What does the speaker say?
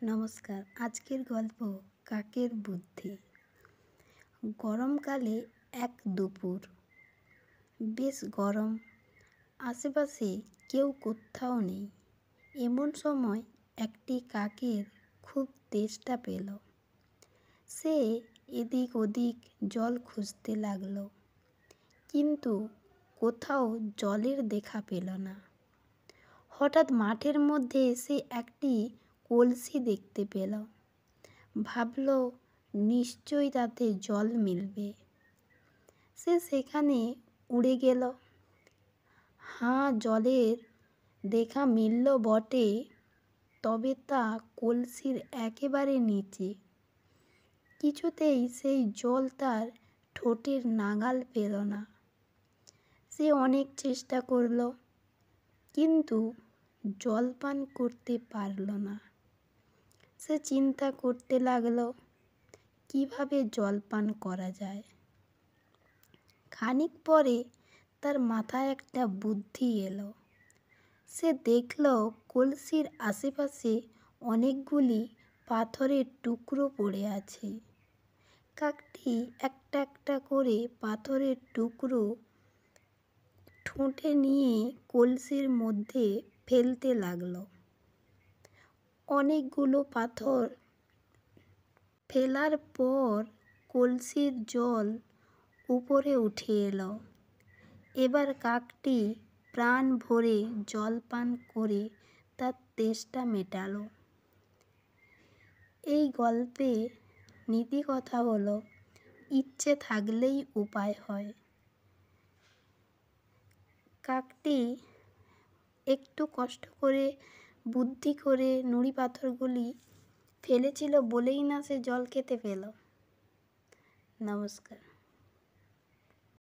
নমস্কার। আজকের গল্প কাকের বুদ্ধি। গরমকালে এক দুপুর, বেশ গরম, আশেপাশে কেউ কোথাও নেই। এমন সময় একটি কাকের খুব তেষ্টা পেল। সে এদিক ওদিক জল খুঁজতে লাগলো, কিন্তু কোথাও জলের দেখা পেল না। হঠাৎ মাঠের মধ্যে সে একটি কলসি দেখতে পেল। ভাবল নিশ্চয়ই তাতে জল মিলবে। সে সেখানে উড়ে গেল। জলের দেখা মিলল বটে, তবে তা কলসির একেবারে নিচে। কিছুতেই সেই জল তার ঠোঁটের নাগাল পেল না। সে অনেক চেষ্টা করল, কিন্তু জল পান করতে পারল না। সে চিন্তা করতে লাগলো কিভাবে জল পান করা যায়। খানিক পরে তার মাথায় একটা বুদ্ধি এলো। সে দেখল কলসির আশেপাশে অনেকগুলি পাথরের টুকরো পড়ে আছে। কাকটি একটা একটা করে পাথরের টুকরো ঠোঁটে নিয়ে কলসির মধ্যে ফেলতে লাগলো। অনেকগুলো পাথর ফেলার পর কলসির জল উপরে উঠে এলো। এবার কাকটি প্রাণ ভরে জল পান করে তার তেষ্টা মেটালো। এই গল্পে নীতি কথা হলো, ইচ্ছে থাকলেই উপায় হয়। কাকটি একটু কষ্ট করে বুদ্ধি করে নুড়ি পাথরগুলি ফেলেছিল বলেই না সে জল খেতে পেল। নমস্কার।